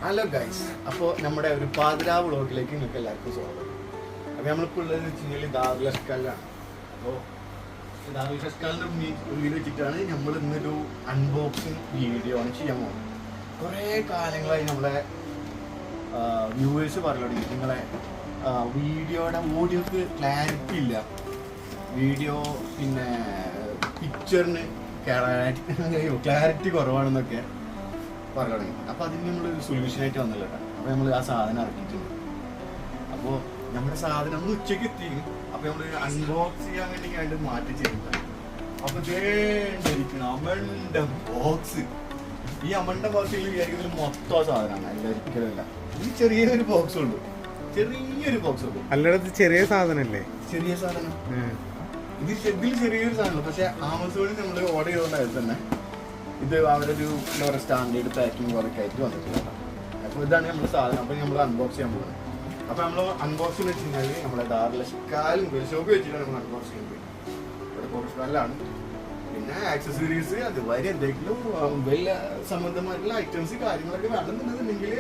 Hello guys, അപ്പോൾ നമ്മുടെ ഒരു പാതിരാ വ്ളോഗിലേക്ക് നിങ്ങൾക്ക് എല്ലാവർക്കും സ്വാഗതം. അപ്പോൾ നമ്മളിപ്പോൾ ഉള്ളതെന്ന് വെച്ച് കഴിഞ്ഞാൽ ദാറുൽ അഷ്കാലിലാണ്. അപ്പോൾ ദാറുൽ അഷ്കാലിൻ്റെ വീട് വെച്ചിട്ടാണ് നമ്മൾ ഇന്നൊരു അൺബോക്സിങ് വീഡിയോ ആണ് ചെയ്യാൻ പോകുന്നത്. കുറേ കാലങ്ങളായി നമ്മളെ വ്യൂവേഴ്സ് പറഞ്ഞു തുടങ്ങി നിങ്ങളെ വീഡിയോയുടെ ഓഡിയോക്ക് ക്ലാരിറ്റി ഇല്ല, വീഡിയോ പിന്നെ പിക്ചറിന് ക്ലാരിറ്റി കുറവാണെന്നൊക്കെ പറഞ്ഞു തുടങ്ങി. അപ്പോൾ അതിന് നമ്മളൊരു സൊല്യൂഷനായിട്ട് വന്നില്ല കേട്ടോ. അപ്പോൾ നമ്മൾ ആ സാധനം ഇറക്കിയിട്ടുണ്ട്. അപ്പോൾ നമ്മുടെ സാധനം നമ്മൾ ഉച്ചയ്ക്ക് എത്തി. അപ്പോൾ നമ്മൾ അൺബോക്സ് ചെയ്യാൻ വേണ്ടി മാറ്റി ചെയ്തിട്ടുണ്ട്. അപ്പോൾ ഇതേണ്ടിരിക്കണം അമണ്ട ബോക്സ്. ഈ അമണ്ട ബോക്സിൽ വിചാരിക്കുന്നതിൽ മൊത്തം സാധനമാണ്, എല്ലാവർക്കല്ല. ഈ ചെറിയൊരു ബോക്സ് ഉള്ളൂ, ചെറിയൊരു ബോക്സ് ഉള്ളൂ. അല്ലാതെ ചെറിയ സാധനല്ലേ? ചെറിയ സാധനം ഇതിൽ ചെറിയൊരു സാധനം. പക്ഷെ ആമസോണിൽ നമ്മൾ ഓർഡർ ചെയ്തുകൊണ്ടായിരുന്നു തന്നെ ഇത് അവരൊരു എന്താ പറയുക സ്റ്റാൻഡേർഡ് പാക്കിങ് കുറൊക്കെ ആയിട്ട് വന്നിട്ടില്ല. അപ്പോൾ ഇതാണ് നമ്മുടെ സാധനം. അപ്പോൾ നമ്മൾ അൺബോക്സ് ചെയ്യാൻ പോകുന്നത്. അപ്പോൾ നമ്മൾ അൺബോക്സ് വെച്ച് കഴിഞ്ഞാൽ നമ്മളെ ദാറുൽ അഷ്കാൽ ഷോപ്പ് വെച്ചിട്ടാണ് നമ്മൾ അൺബോക്സ് ചെയ്യുന്നത്. ഇവിടെ കോഴ്സ്കാലിലാണ്. പിന്നെ ആക്സസറീസ് അതുവരെ എന്തെങ്കിലും വലിയ സംബന്ധമായിട്ടുള്ള ഐറ്റംസ് കാര്യങ്ങളൊക്കെ വേണമെന്നുണ്ടെന്നുണ്ടെങ്കിൽ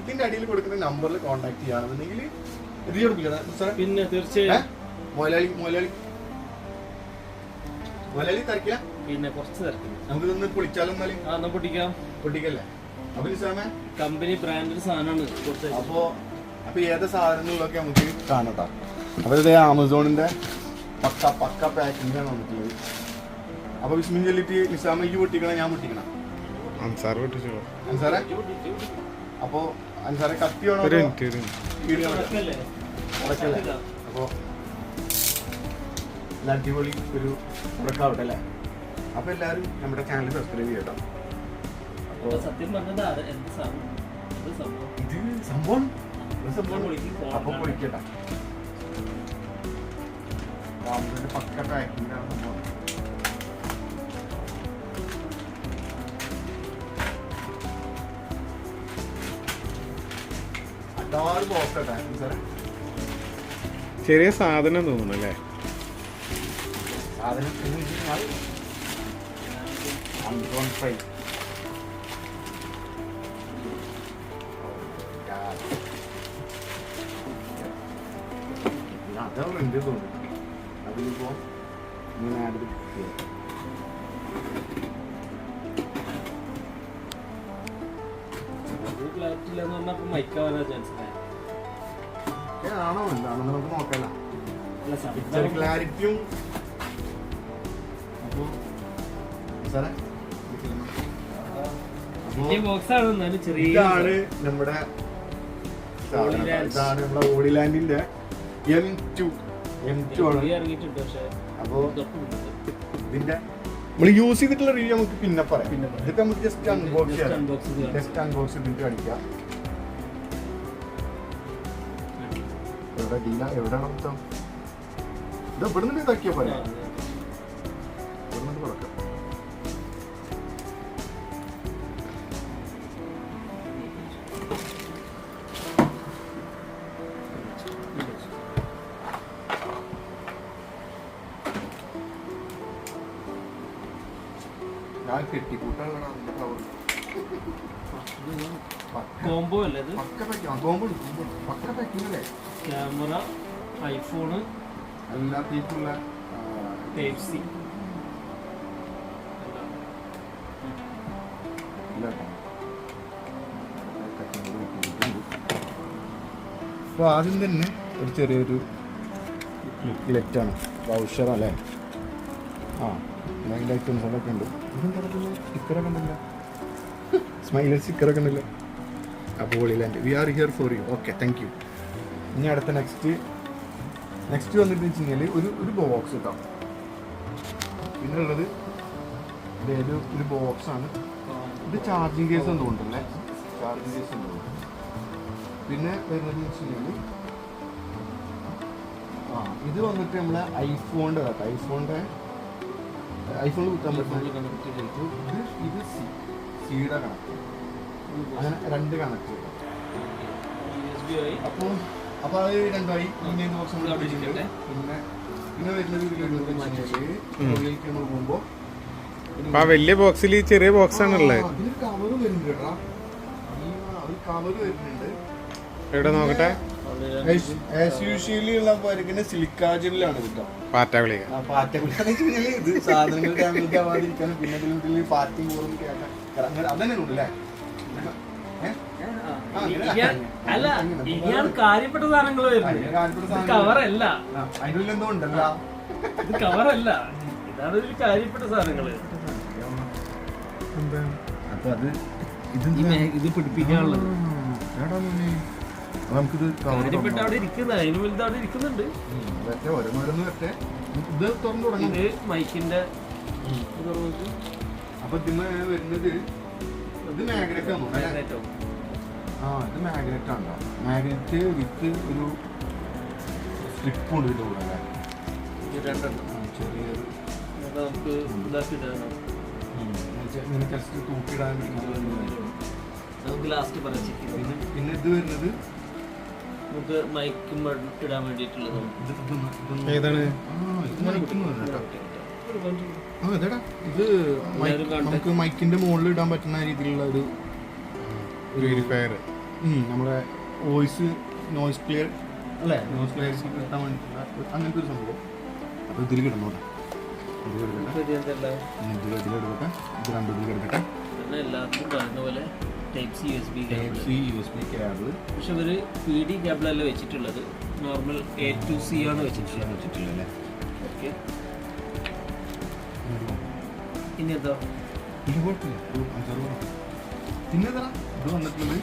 ഇതിൻ്റെ അടിയിൽ കൊടുക്കുന്ന നമ്പറിൽ കോൺടാക്ട് ചെയ്യുകയാണെന്നുണ്ടെങ്കിൽ ഇത് കൊടുപ്പിക്കണം സാർ. പിന്നെ തീർച്ചയായും മൊലാളി തിരക്കില്ല, പിന്നെ കുറച്ച് തിരക്കില്ല. നമുക്ക് ഇതൊന്ന് പൊളിച്ചാലും എന്നാലും പൊട്ടിക്കാം. പൊട്ടിക്കല്ലേ? അപ്പൊ നിസാമേ കമ്പനി ബ്രാൻഡഡ് സാധനമാണ്. അപ്പൊ ഏത് സാധനങ്ങളിലൊക്കെ നമുക്ക് കാണട്ടാം. അപ്പൊ ഇത് ആമസോണിന്റെ പക്ക പാക്കിംഗാണ് വന്നിട്ടുള്ളത്. അപ്പൊ വിസ്മിൻ ചൊല്ലിട്ട് നിസാമ ഈ പൊട്ടിക്കണം, ഞാൻ പൊട്ടിക്കണം. അൻസാറെ അപ്പൊ അൻസാറെ കത്തി വേണോ? അപ്പൊ അടിപൊളി ഒരു ഉറക്കാവട്ടെ അല്ലേ? അപ്പൊ എല്ലാവരും നമ്മുടെ ചാനൽ സബ്സ്ക്രൈബ് ചെയ്യട്ടോ. അപ്പൊ സത്യം പറഞ്ഞത് ഇത് സംഭവം അപ്പൊ പൊളിക്കട്ടെ. പക്ക പാക്കിംഗാണ് സംഭവം. അടാറ് ബോക്സ് കേട്ടെ സാറേ. ചെറിയ സാധനം തോന്നുന്നു അല്ലേ? സാധനം എന്ന് വെച്ച് കഴിഞ്ഞാൽ അൺബോൺ ഫ്രൈ. അതാണ് എൻ്റെ തോന്നുന്നു. അതിലിപ്പോ ഇങ്ങനെ ആദ്യം ആണോ എന്താണെന്ന് നമുക്ക് നോക്കല്ല. പിക്ചർ ക്ലാരിറ്റിയും ഇതാണ് നമ്മുടെ ഇതാണ് നമ്മുടെ ഓഡിലാൻഡിന്റെ M2 ആണ്. അപ്പോ ഇതിന്റെ നമ്മൾ യൂസ് ചെയ്തിട്ടുള്ള റിവ്യൂ നമുക്ക് പിന്നെ പറയാം. ഇതൊക്കെ നമുക്ക് ജസ്റ്റ് അൺബോക്സ് ചെയ്യാം. ജസ്റ്റ് അൺബോക്സ് ചെയ്തിട്ട് കാണിക്കാം. എവിടെ ഡീല എവിടെയാണ് മൊത്തം? ഇത് ഇവിടെ നിന്ന് ഇതാക്കിയാ പറയാം. ഇവിടെ നിന്ന് കൊടുക്കാം. ഞാൻ കെട്ടിക്കൂട്ടാണ് കോംബോ അല്ലേ? പക്ക പാക്കിംഗ് അല്ലേ? ക്യാമറ, ഐഫോണ്, എല്ലാത്തേക്കുള്ള ടൈപ്പ് സി. അപ്പോൾ ആദ്യം തന്നെ ഒരു ചെറിയൊരു ഇലക്റ്റാണ് വൗഷർ അല്ലേ? ആ അതിൻ്റെ ഐറ്റംസുകളൊക്കെ ഉണ്ട്. സ്റ്റിക്കറൊക്കെ ഉണ്ടല്ലോ, സ്മൈലർ സ്റ്റിക്കറൊക്കെ ഉണ്ടല്ലോ. അപ്പോൾ ഓളിലാൻഡ് we are here for you. Okay, thank you. ഇനി അടുത്ത നെക്സ്റ്റ് വന്നിട്ട് വെച്ച് കഴിഞ്ഞാൽ ഒരു ബോക്സ് കിട്ടാം. പിന്നെ ഉള്ളത് ഒരു ബോക്സാണ്. ഇത് ചാർജിങ് കേസ് എന്തുകൊണ്ടല്ലേ? ചാർജിങ് കേസ് എന്തുകൊണ്ട്. പിന്നെ വരുന്നത് വെച്ച് കഴിഞ്ഞാൽ ഇത് വന്നിട്ട് നമ്മളെ ഐഫോണിൻ്റെ കേട്ടോ. ഐഫോണിൽ കുത്താൻ പറ്റുന്ന ഇത് സിയുടെ കണക്ട്. അങ്ങനെ 2 കണക്ട്. അപ്പോൾ അത് രണ്ടായി. പിന്നെ ബോക്സ് നമ്മൾ പിന്നെ വരുന്നത് പോകുമ്പോൾ വലിയ ബോക്സിൽ ചെറിയ ബോക്സ് ആണല്ലേ? കവറ് വരുന്നുണ്ട് കേട്ടോ. കവർ വരുന്നുണ്ട്. എവിടെ നോക്കട്ടെ. ആസ് യൂഷ്വലി ഉള്ള പോരക്കിന്റെ സിലിക്കാജനിലാണ് കേട്ടോ. പാറ്റ ഗുളിക. ഇത് സാധനങ്ങൾ ഡാമേജ് ആവാതിരിക്കാനും പിന്നെ ഇതിൽ പാറ്റിങ് കൂടും അതന്നെ ഉണ്ടല്ലേ. അല്ല ഇനിയാണ് കാര്യപ്പെട്ട സാധനങ്ങൾ വരുന്നത്. കവറല്ല, അതിനുള്ളിൽ എന്തോ ഉണ്ടല്ലോ. ഇത് കവറല്ല, ഇതാണ് ഇതിൽ കാര്യപ്പെട്ട സാധനങ്ങള്. അപ്പൊ അത് ഇത് പിടിപ്പിക്കാനുള്ളത് നമുക്കിത് കാര്യപ്പെട്ട അവിടെ ഇരിക്കുന്നത്, അതിന് വലുത് അവിടെ ഇരിക്കുന്നുണ്ട്. ഓരോന്നോരോന്ന് വരട്ടെ. ഇത് തുറന്നു തുടങ്ങി. ഇത് മൈക്കിന്റെ അപ്പൊ ഇതിന് വരുന്നത് ഇത് മാഗ്നറ്റ് ആണോ? ആ ഇത് മാഗ്നറ്റ് ആണോ? മാഗ്നറ്റ് വിത്ത് ഒരു സ്ട്രിപ്പ് ഉണ്ട് ഇതിന്റെ കൂടെ അല്ലേ? ചെറിയൊരു നമുക്ക് ഇതാക്കിയിട്ടാണ് ജസ്റ്റ് തൂക്കിടാൻ. നമുക്ക് ലാസ്റ്റ് പറയാം. പിന്നെ ഇത് വരുന്നത് നമുക്ക് മൈക്ക് ഇടാൻ വേണ്ടിയിട്ടുള്ളത്. ഏതാണ്? ഇതെടാ ഇത് നമുക്ക് മൈക്കിന്റെ മുകളിൽ ഇടാൻ പറ്റുന്ന രീതിയിലുള്ള ഒരു പ്യൂരിഫയർ. നമ്മുടെ വോയിസ് നോയ്സ് ക്ലിയർ അല്ലേ? നോയ്സ് ക്ലിയർ കിട്ടാൻ വേണ്ടിയിട്ടുള്ള അങ്ങനത്തെ ഒരു സംഭവം. അപ്പോൾ ഇതിൽ കിടന്നോട്ടെ. ഇതിലെടുക്കട്ടെ. ഇത് രണ്ടും കിടക്കട്ടെ. എല്ലാവർക്കും പറയുന്ന പോലെ ടൈപ്പ് സി USB കേബിൾ. പക്ഷെ ഒരു PD കേബിളല്ല വെച്ചിട്ടുള്ളത്. നോർമൽ A to C ആണ് വെച്ചിട്ടുള്ളത്. ഓക്കെ, ഇനി എന്താ പിന്നെ ഇത് വന്നിട്ടുള്ളത്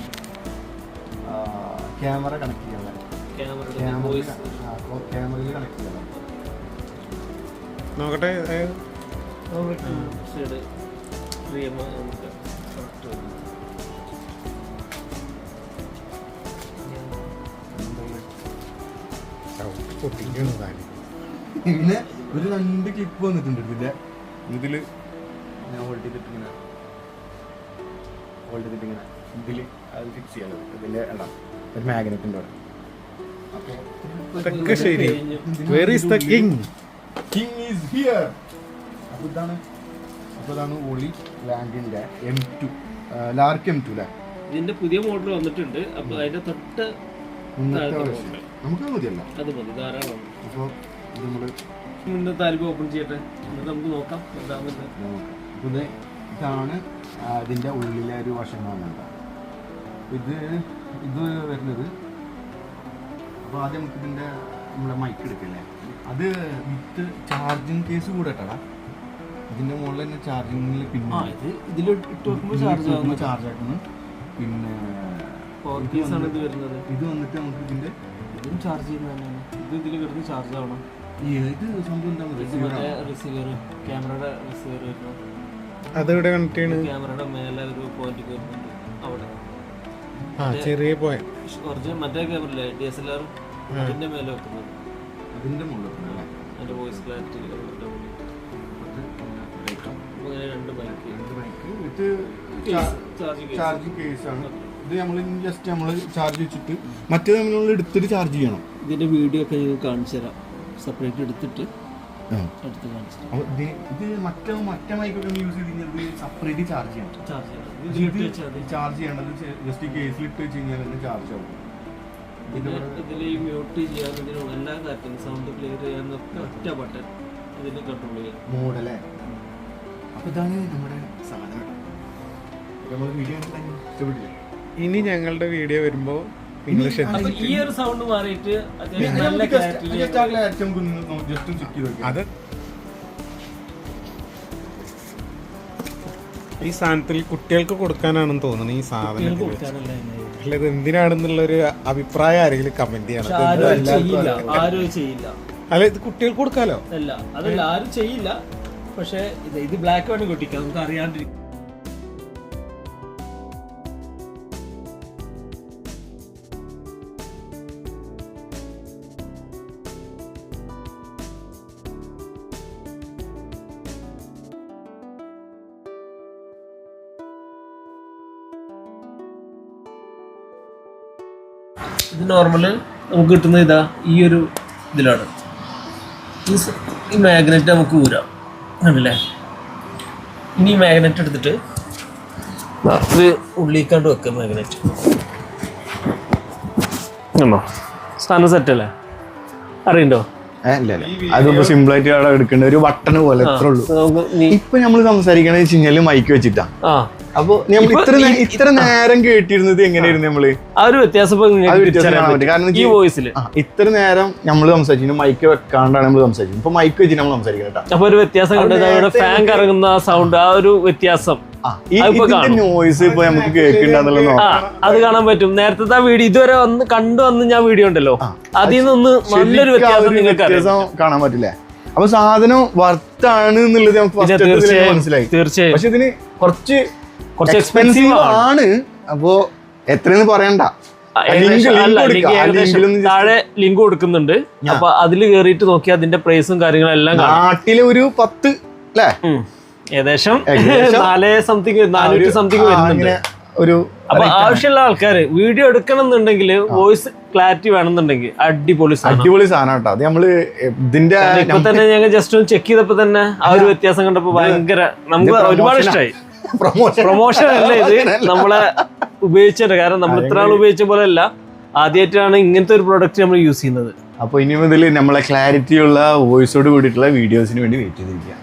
ക്യാമറ കണക്ട് ചെയ്യാൻ. ക്യാമറയിൽ കണക്ട് ചെയ്യാൻ നോക്കട്ടെ. പിന്നെ ഒരു 2 ക്ലിപ്പ് വന്നിട്ടുണ്ട് ഇതില്. ഞാൻ ഹോൾഡ് ചെയ്തിട്ടിങ്ങനെ ഇതില് അത് ഫിക്സ് ചെയ്യാൻ ഇതിന്റെ ഇടാം. ഒരു മാഗ്നറ്റിന്റെ അവിടെ. ശരി. Where is the king? King is here. അപ്പോൾ ഇതാണ് ഓളി ലാൻഡിന്റെ M2 ലാർക്ക് M2 അല്ലേ? ഇതിന്റെ പുതിയ മോഡൽ വന്നിട്ടുണ്ട്. അപ്പൊ അതിന്റെ തൊട്ട് നമുക്ക് മതിയല്ല, അത് മതി, ധാരാളം. അപ്പോൾ ഇത് നമ്മള് മുന്നേ താല്പര്യം ഓപ്പൺ ചെയ്യട്ടെ, എന്നിട്ട് നമുക്ക് നോക്കാം എന്താണെന്ന്. അപ്പോൾ ഇതാണ് ഇതിന്റെ ഉള്ളിലെ ഒരു വശങ്ങളാണ്. ഇത് വരുന്നത്. അപ്പോൾ ആദ്യം നമുക്ക് ഇതിന്റെ നമ്മളെ മൈക്ക് എടുക്കല്ലേ, അത് വിത്ത് ചാർജിങ് കേസ് കൂടെ ഇട്ടടാ. ഇതിന്റെ മുകളിൽ തന്നെ ചാർജിങ്ങിൽ പിന്നെ ചാർജ് ആക്കുന്നു. പിന്നെ ഇത് വന്നിട്ട് നമുക്ക് ഇതിന്റെ ചാർജ് ചെയ്യുന്നതാണ്. ഇത് ഇതിൽ കിടന്ന് ചാർജ് ആവണം. ഇത് സംഭവം എന്താണ്? റിസീവർ, ക്യാമറയുടെ റിസീവർ വരുന്നത്. അതെവിടെ കണക്ട് ചെയ്യണം? ക്യാമറയുടെ മേലെ ഒരു പോയിന്റ് വരുന്നുണ്ട് അവിടെ. ചെറിയ പോയിന്റ്. ഒറിജിനൽ മറ്റേ ക്യാമറയില്ലേ DSLR, അതിന്റെ മേലെ വെക്കുന്നത്. അതിന്റെ മുകളിൽ അതിന്റെ വോയിസ് ക്ലാരിറ്റി ചാർജിങ് കേസാണ്. ഇത് നമ്മൾ ജസ്റ്റ് ചാർജ് വെച്ചിട്ട് മറ്റേ നമ്മൾ എടുത്തിട്ട് ചാർജ് ചെയ്യണം. ഇതിന്റെ വീഡിയോ ഒക്കെ നിങ്ങൾ കാണിച്ചു തരാം, സെപ്പറേറ്റ് എടുത്തിട്ട് എടുത്ത് കാണിച്ചു തരാം. ഇത് മറ്റേ മൈക്കൊക്കെ യൂസ് ചെയ്ത് സെപ്പറേറ്റ് ചാർജ് ചെയ്യണം. ചാർജ് ചെയ്യേണ്ടത് ജസ്റ്റ് കേസിലിട്ട് വെച്ച് കഴിഞ്ഞാൽ തന്നെ ചാർജ് ആവും. ഇതിൽ മ്യൂട്ട് ചെയ്യാൻ, ഇതിനുള്ള എല്ലാ കാര്യത്തിനും സൗണ്ട് ക്ലിയർ ചെയ്യാനൊക്കെ ഒറ്റ ബട്ടൺ ഇതിൽ കൺട്രോൾ ചെയ്യാം. മോഡല്ലേ? അപ്പോൾ ഇതാണ് നമ്മുടെ സാധനം. നമ്മൾ വീഡിയോ ഇഷ്ടപ്പെട്ടില്ല. ഇനി ഞങ്ങളുടെ വീഡിയോ വരുമ്പോൾ ഈ ഒരു സൗണ്ട് മാറിയിട്ട് അത് ഈ സാധനത്തിൽ കുട്ടികൾക്ക് കൊടുക്കാനാണെന്ന് തോന്നുന്നു. ഈ സാധനം അല്ല, ഇത് എന്തിനാണെന്നുള്ളൊരു അഭിപ്രായം ആരെങ്കിലും കമന്റ് ചെയ്യണം. ആരും ചെയ്യില്ല. അല്ല, ഇത് കുട്ടികൾക്ക് കൊടുക്കാലോ. അല്ല, അതല്ല, ആരും ചെയ്യില്ല. പക്ഷെ ഇത് ബ്ലാക്ക് വേണ്ടി കൊട്ടിക്കാം, നമുക്ക് അറിയാണ്ടിരിക്കും. ഇത് നോർമല് നമുക്ക് കിട്ടുന്ന ഇതാ ഈ ഒരു ഇതിലാണ്. ഈ മാഗ്നറ്റ് നമുക്ക് ഊരാം, കണ്ടില്ലേ? ഇനി ഈ മാഗ്നറ്റ് എടുത്തിട്ട് ഇത് ഉള്ളിക്കാണ്ട് വെക്കാം. മാഗ്നറ്റ് ആണോ സ്ഥാനം സെറ്റ് അല്ലേ അറിയണ്ടോ? ഇല്ല അതൊന്നും സിമ്പിൾ ആയിട്ട് അവിടെ എടുക്കേണ്ട ഒരു ബട്ടൺ പോലെ എത്ര ഉള്ളൂ. നമുക്ക് ഇപ്പൊ നമ്മൾ സംസാരിക്കണത് വെച്ച് കഴിഞ്ഞാല് മൈക്ക് വെച്ചിട്ടാ. അപ്പൊ നമ്മൾ ഇത്ര നേരം കേട്ടിരുന്നത് എങ്ങനെയായിരുന്നു നമ്മള്? ആ ഒരു വ്യത്യാസം കാരണം ഈ വോയിസിൽ ഇത്ര നേരം നമ്മള് സംസാരിച്ചു മൈക്ക് വെക്കാണ്ടാണ് നമ്മൾ സംസാരിക്കുന്നത്. ഇപ്പൊ മൈക്ക് വെച്ചിട്ട് നമ്മൾ സംസാരിക്കണം. അപ്പൊ ഒരു വ്യത്യാസം കണ്ടത് ഫാൻ കറങ്ങുന്ന സൗണ്ട്, ആ ഒരു വ്യത്യാസം നോയ്സ് ഇപ്പൊ നമുക്ക് കേൾക്കണ്ടെന്നുള്ളത് അത് കാണാൻ പറ്റും. നേരത്തെ വീഡിയോ ഇതുവരെ വന്ന് ഞാൻ വീഡിയോ ഉണ്ടല്ലോ, അതിൽ നിന്നൊന്ന് നല്ലൊരു വ്യത്യാസം നിങ്ങൾക്ക് കാണാൻ പറ്റില്ലേ? അപ്പൊ സാധനം വർത്താണ് എന്നുള്ളത് നമുക്ക് മനസ്സിലായി. തീർച്ചയായും. പക്ഷെ ഇതിന് കുറച്ച് എക്സ്പെൻസീവ് ആണ്. അപ്പോ എത്രയെന്ന് പറയണ്ട, താഴെ ലിങ്ക് കൊടുക്കുന്നുണ്ട്. അപ്പൊ അതില് കേറിയിട്ട് നോക്കി അതിന്റെ പ്രൈസും കാര്യങ്ങളും എല്ലാം നാട്ടില് ഒരു 10 അല്ലേ, ഏകദേശം 400 സംതിങ് വരുന്നുണ്ട്. അപ്പൊ ആവശ്യമുള്ള ആൾക്കാര് വീഡിയോ എടുക്കണം എന്നുണ്ടെങ്കിൽ വോയിസ് ക്ലാരിറ്റി വേണമെന്നുണ്ടെങ്കിൽ അടിപൊളി സാധനം കേട്ടോ. അത് നമ്മള് ഇതിന്റെ ഇപ്പൊ തന്നെ ഞങ്ങൾ ജസ്റ്റ് ഒന്ന് ചെക്ക് ചെയ്തപ്പോ തന്നെ ആ ഒരു വ്യത്യാസം കണ്ടപ്പോ ഭയങ്കര നമുക്ക് ഒരുപാട് ഇഷ്ടമായി. പ്രൊമോഷൻ അല്ല ഇത്, നമ്മളെ ഉപയോഗിച്ചിട്ട്. കാരണം നമ്മൾ ഇത്ര ആൾ ഉപയോഗിച്ച പോലെ അല്ല, ആദ്യമായിട്ടാണ് ഇങ്ങനത്തെ ഒരു പ്രോഡക്റ്റ് നമ്മൾ യൂസ് ചെയ്യുന്നത്. അപ്പൊ ഇനി മുതൽ നമ്മളെ ക്ലാരിറ്റി ഉള്ള വോയിസോട് കൂടിയിട്ടുള്ള വീഡിയോസിന് വേണ്ടി വെയിറ്റ് ചെയ്തിരിക്കുക.